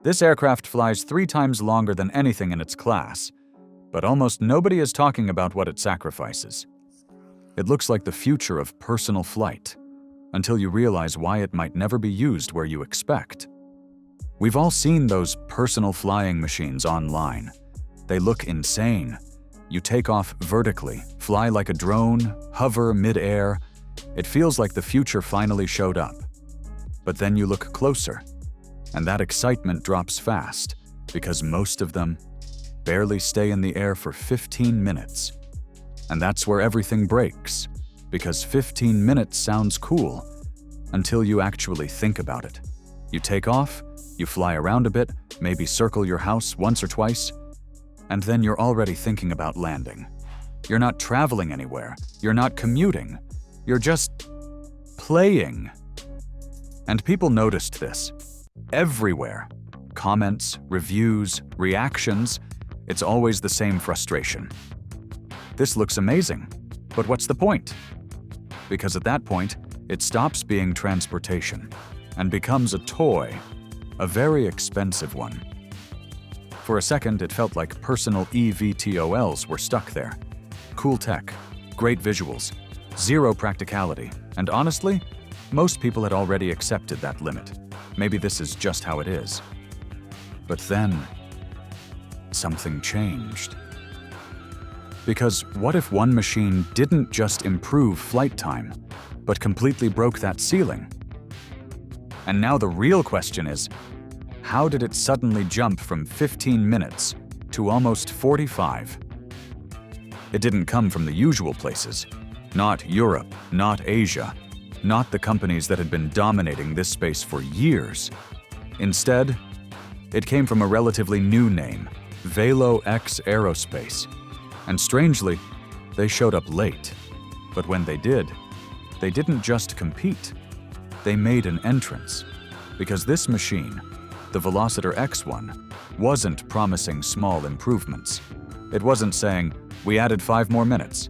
This aircraft flies 3 times longer than anything in its class, but almost nobody is talking about what it sacrifices. It looks like the future of personal flight, until you realize why it might never be used where you expect. We've all seen those personal flying machines online. They look insane. You take off vertically, fly like a drone, hover mid-air. It feels like the future finally showed up. But then you look closer, and that excitement drops fast, because most of them barely stay in the air for 15 minutes. And that's where everything breaks, because 15 minutes sounds cool, until you actually think about it. You take off, you fly around a bit, maybe circle your house once or twice, and then you're already thinking about landing. You're not traveling anywhere, you're not commuting, you're just playing. And people noticed this. Everywhere. Comments, reviews, reactions, it's always the same frustration. This looks amazing, but what's the point? Because at that point, it stops being transportation and becomes a toy, a very expensive one. For a second, it felt like personal eVTOLs were stuck there. Cool tech, great visuals, zero practicality, and honestly, most people had already accepted that limit. Maybe this is just how it is. But then, something changed. Because what if one machine didn't just improve flight time, but completely broke that ceiling? And now the real question is, how did it suddenly jump from 15 minutes to almost 45? It didn't come from the usual places. Not Europe, not Asia, not the companies that had been dominating this space for years. Instead, it came from a relatively new name, Velo X Aerospace. And strangely, they showed up late. But when they did, they didn't just compete. They made an entrance. Because this machine, the Velocitor X1, wasn't promising small improvements. It wasn't saying, we added 5 more minutes.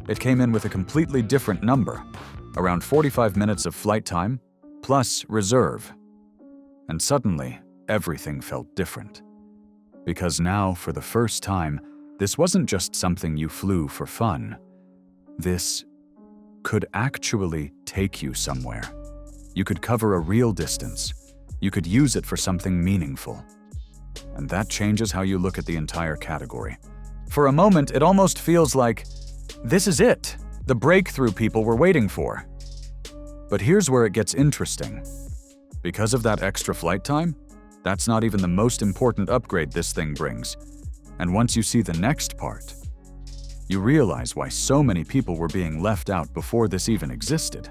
It came in with a completely different number, around 45 minutes of flight time, plus reserve. And suddenly, everything felt different. Because now, for the first time, this wasn't just something you flew for fun. This could actually take you somewhere. You could cover a real distance. You could use it for something meaningful. And that changes how you look at the entire category. For a moment, it almost feels like, this is it, the breakthrough people were waiting for. But here's where it gets interesting. Because of that extra flight time, that's not even the most important upgrade this thing brings. And once you see the next part, you realize why so many people were being left out before this even existed.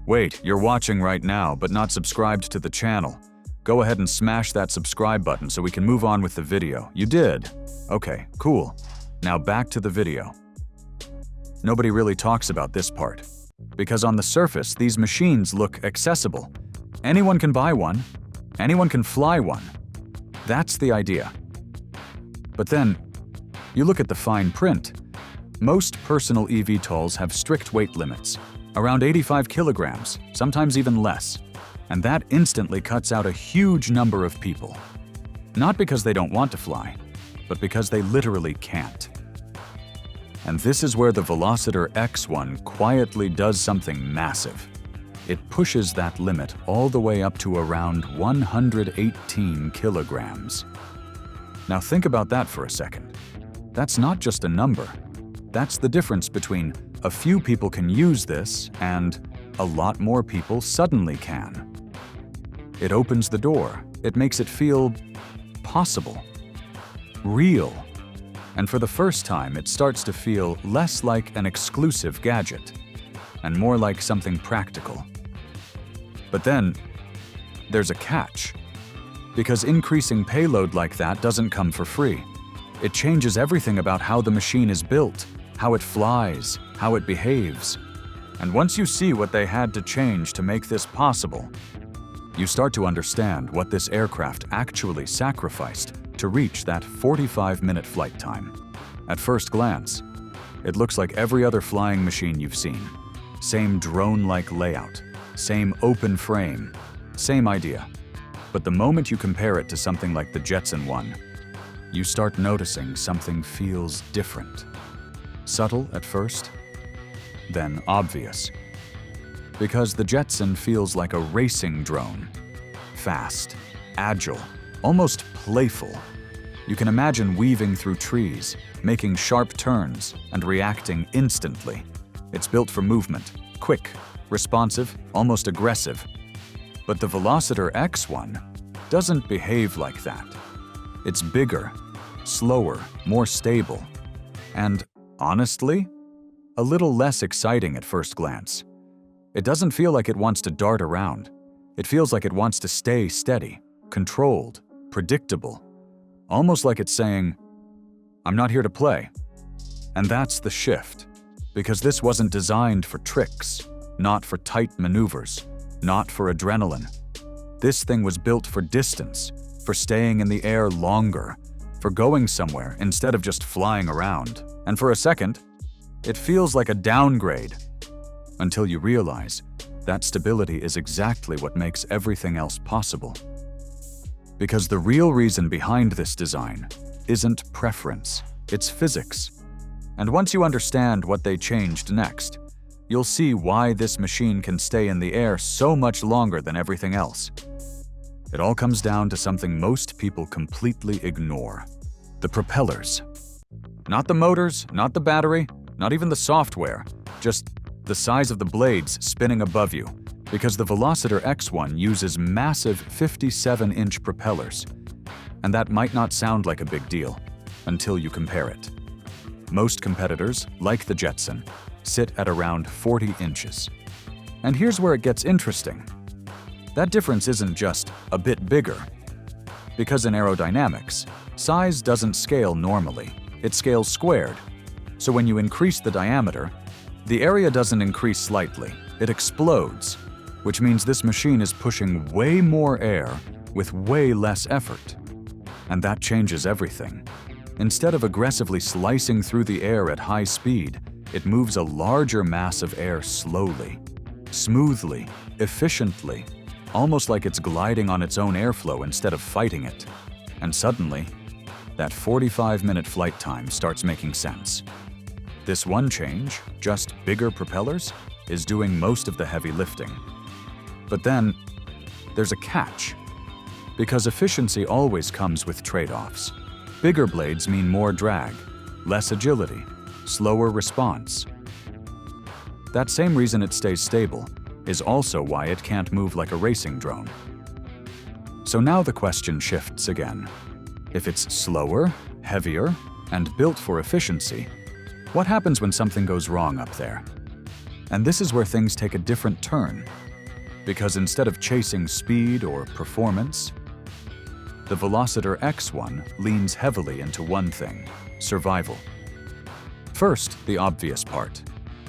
Wait, you're watching right now but not subscribed to the channel. Go ahead and smash that subscribe button so we can move on with the video. You did? Okay, cool. Now back to the video. Nobody really talks about this part. Because on the surface, these machines look accessible. Anyone can buy one. Anyone can fly one. That's the idea. But then, you look at the fine print. Most personal eVTOLs have strict weight limits, around 85 kilograms, sometimes even less. And that instantly cuts out a huge number of people. Not because they don't want to fly, but because they literally can't. And this is where the Velocitor X1 quietly does something massive. It pushes that limit all the way up to around 118 kilograms. Now think about that for a second. That's not just a number. That's the difference between a few people can use this and a lot more people suddenly can. It opens the door. It makes it feel possible, real. And for the first time, it starts to feel less like an exclusive gadget and more like something practical. But then, there's a catch. Because increasing payload like that doesn't come for free. It changes everything about how the machine is built, how it flies, how it behaves. And once you see what they had to change to make this possible, you start to understand what this aircraft actually sacrificed to reach that 45-minute flight time. At first glance, it looks like every other flying machine you've seen. Same drone-like layout, same open frame, same idea. But the moment you compare it to something like the Jetson ONE, you start noticing something feels different. Subtle at first, then obvious. Because the Jetson feels like a racing drone. Fast, agile, almost playful. You can imagine weaving through trees, making sharp turns, and reacting instantly. It's built for movement, quick, responsive, almost aggressive. But the Velocitor X1 doesn't behave like that. It's bigger, slower, more stable, and honestly, a little less exciting at first glance. It doesn't feel like it wants to dart around. It feels like it wants to stay steady, controlled, predictable, almost like it's saying, "I'm not here to play." And that's the shift, because this wasn't designed for tricks, not for tight maneuvers, not for adrenaline. This thing was built for distance, for staying in the air longer, for going somewhere instead of just flying around. And for a second, it feels like a downgrade, until you realize that stability is exactly what makes everything else possible. Because the real reason behind this design isn't preference, it's physics. And once you understand what they changed next, you'll see why this machine can stay in the air so much longer than everything else. It all comes down to something most people completely ignore: the propellers. Not the motors, not the battery, not even the software, just the size of the blades spinning above you, because the Velocitor X1 uses massive 57-inch propellers. And that might not sound like a big deal until you compare it. Most competitors, like the Jetson, sit at around 40 inches. And here's where it gets interesting. That difference isn't just a bit bigger. Because in aerodynamics, size doesn't scale normally, it scales squared. So when you increase the diameter, the area doesn't increase slightly, it explodes, which means this machine is pushing way more air with way less effort. And that changes everything. Instead of aggressively slicing through the air at high speed, it moves a larger mass of air slowly, smoothly, efficiently, almost like it's gliding on its own airflow instead of fighting it. And suddenly, that 45-minute flight time starts making sense. This one change, just bigger propellers, is doing most of the heavy lifting. But then, there's a catch. Because efficiency always comes with trade-offs. Bigger blades mean more drag, less agility, slower response. That same reason it stays stable is also why it can't move like a racing drone. So now the question shifts again. If it's slower, heavier, and built for efficiency, what happens when something goes wrong up there? And this is where things take a different turn. Because instead of chasing speed or performance, the Velocitor X1 leans heavily into one thing: survival. First, the obvious part.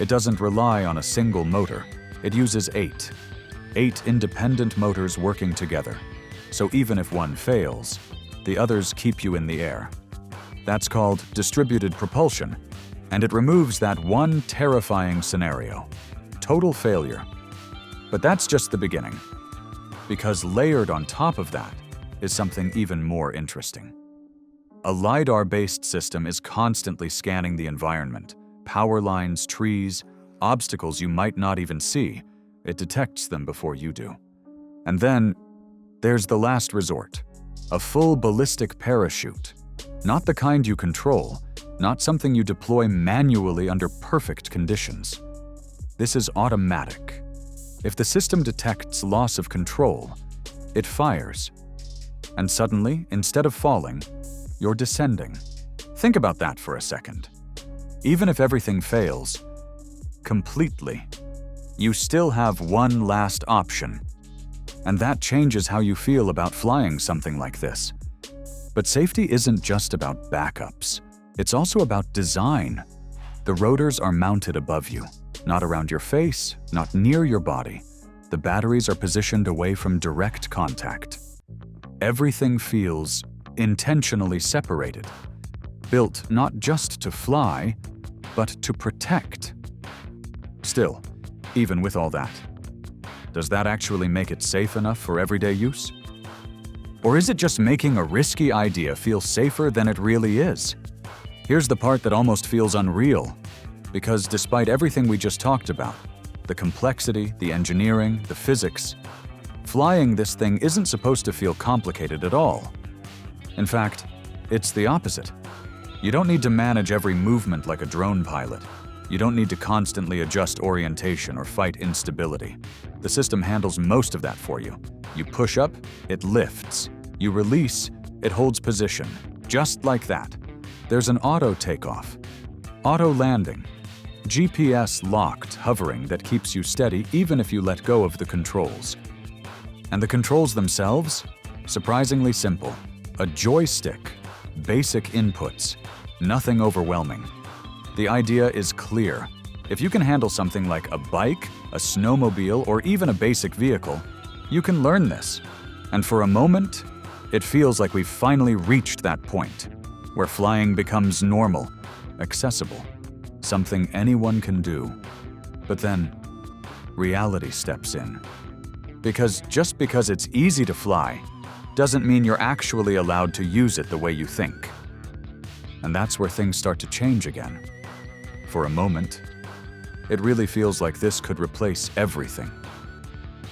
It doesn't rely on a single motor. It uses eight independent motors working together. So even if one fails, the others keep you in the air. That's called distributed propulsion, and it removes that one terrifying scenario: total failure. But that's just the beginning. Because layered on top of that is something even more interesting. A LiDAR-based system is constantly scanning the environment: power lines, trees, obstacles you might not even see. It detects them before you do. And then there's the last resort: a full ballistic parachute. Not the kind you control, not something you deploy manually under perfect conditions. This is automatic. If the system detects loss of control, it fires. And suddenly, instead of falling, you're descending. Think about that for a second. Even if everything fails completely, you still have one last option. And that changes how you feel about flying something like this. But safety isn't just about backups. It's also about design. The rotors are mounted above you, not around your face, not near your body. The batteries are positioned away from direct contact. Everything feels intentionally separated, built not just to fly, but to protect. Still, even with all that, does that actually make it safe enough for everyday use? Or is it just making a risky idea feel safer than it really is? Here's the part that almost feels unreal, because despite everything we just talked about, the complexity, the engineering, the physics, flying this thing isn't supposed to feel complicated at all. In fact, it's the opposite. You don't need to manage every movement like a drone pilot. You don't need to constantly adjust orientation or fight instability. The system handles most of that for you. You push up, it lifts. You release, it holds position. Just like that. There's an auto takeoff, auto landing, GPS locked hovering that keeps you steady even if you let go of the controls. And the controls themselves? Surprisingly simple. A joystick, basic inputs, nothing overwhelming. The idea is clear. If you can handle something like a bike, a snowmobile, or even a basic vehicle, you can learn this. And for a moment, it feels like we've finally reached that point, where flying becomes normal, accessible, something anyone can do. But then, reality steps in. Because just because it's easy to fly, doesn't mean you're actually allowed to use it the way you think. And that's where things start to change again. For a moment, it really feels like this could replace everything.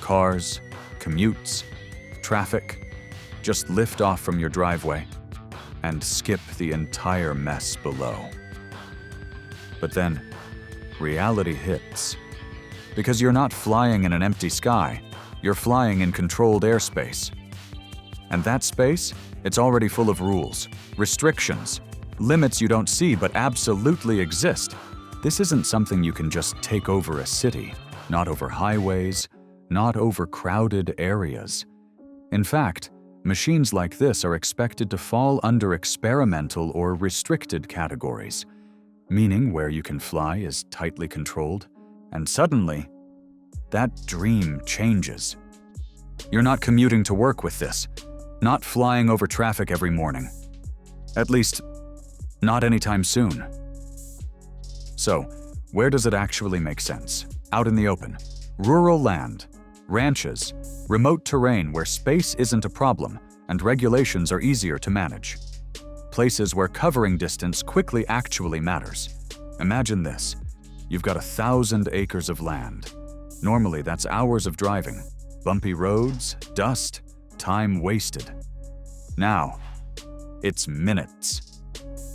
Cars, commutes, traffic, just lift off from your driveway and skip the entire mess below. But then, reality hits. Because you're not flying in an empty sky, you're flying in controlled airspace. And that space, it's already full of rules, restrictions, limits you don't see but absolutely exist. This isn't something you can just take over a city, not over highways, not over crowded areas. In fact, machines like this are expected to fall under experimental or restricted categories, meaning where you can fly is tightly controlled, and suddenly, that dream changes. You're not commuting to work with this, not flying over traffic every morning. At least, not anytime soon. So, where does it actually make sense? Out in the open, rural land, ranches, remote terrain where space isn't a problem and regulations are easier to manage. Places where covering distance quickly actually matters. Imagine this. You've got 1,000 acres of land. Normally, that's hours of driving. Bumpy roads, dust, time wasted. Now, it's minutes.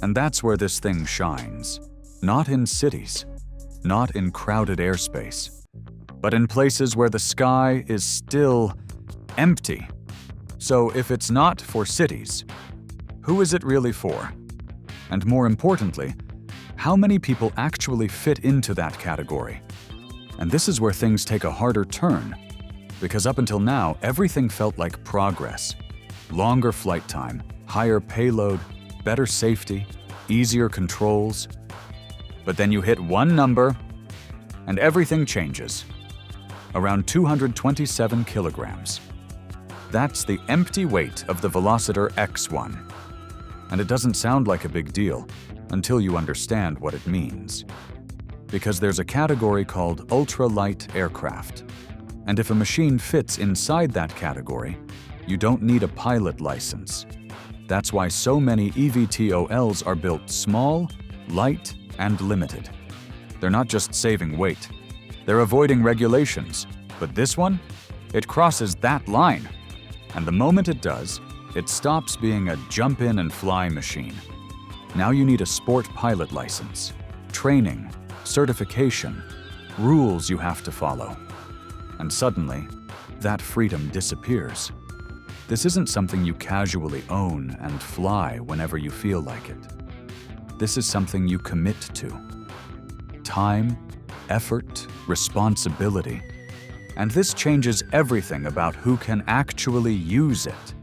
And that's where this thing shines. Not in cities, not in crowded airspace, but in places where the sky is still empty. So if it's not for cities, who is it really for? And more importantly, how many people actually fit into that category? And this is where things take a harder turn, because up until now, everything felt like progress. Longer flight time, higher payload, better safety, easier controls. But then you hit one number, and everything changes. Around 227 kilograms. That's the empty weight of the Velocitor X1. And it doesn't sound like a big deal until you understand what it means. Because there's a category called ultralight aircraft. And if a machine fits inside that category, you don't need a pilot license. That's why so many eVTOLs are built small, light, and limited. They're not just saving weight. They're avoiding regulations. But this one, it crosses that line. And the moment it does, it stops being a jump-in-and-fly machine. Now you need a sport pilot license, training, certification, rules you have to follow. And suddenly, that freedom disappears. This isn't something you casually own and fly whenever you feel like it. This is something you commit to. Time, effort, responsibility. And this changes everything about who can actually use it.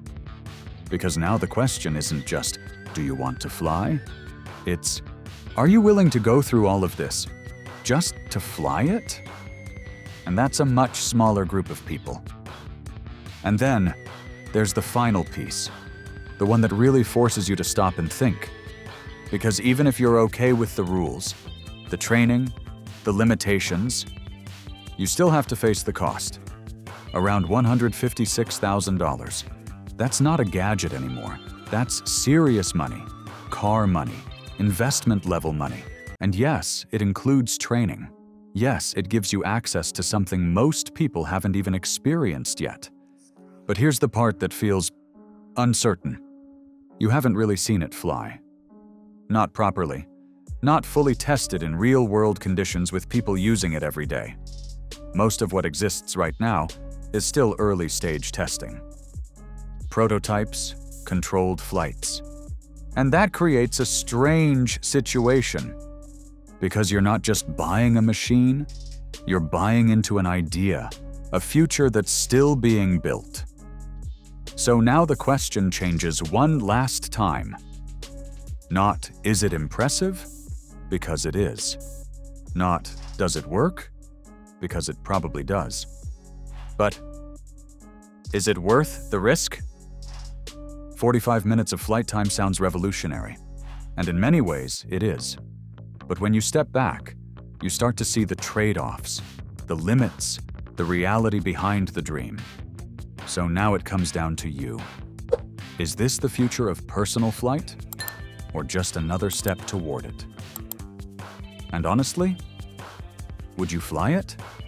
Because now the question isn't just, do you want to fly? It's, are you willing to go through all of this just to fly it? And that's a much smaller group of people. And then, there's the final piece, the one that really forces you to stop and think. Because even if you're okay with the rules, the training, the limitations, you still have to face the cost. Around $156,000. That's not a gadget anymore. That's serious money, car money, investment level money. And yes, it includes training. Yes, it gives you access to something most people haven't even experienced yet. But here's the part that feels uncertain. You haven't really seen it fly. Not properly. Not fully tested in real-world conditions with people using it every day. Most of what exists right now is still early-stage testing. Prototypes, controlled flights. And that creates a strange situation. Because you're not just buying a machine, you're buying into an idea, a future that's still being built. So now the question changes one last time. Not, is it impressive? Because it is. Not, does it work? Because it probably does. But, is it worth the risk? 45 minutes of flight time sounds revolutionary. And in many ways, it is. But when you step back, you start to see the trade-offs, the limits, the reality behind the dream. So now it comes down to you. Is this the future of personal flight? Or just another step toward it? And honestly, would you fly it?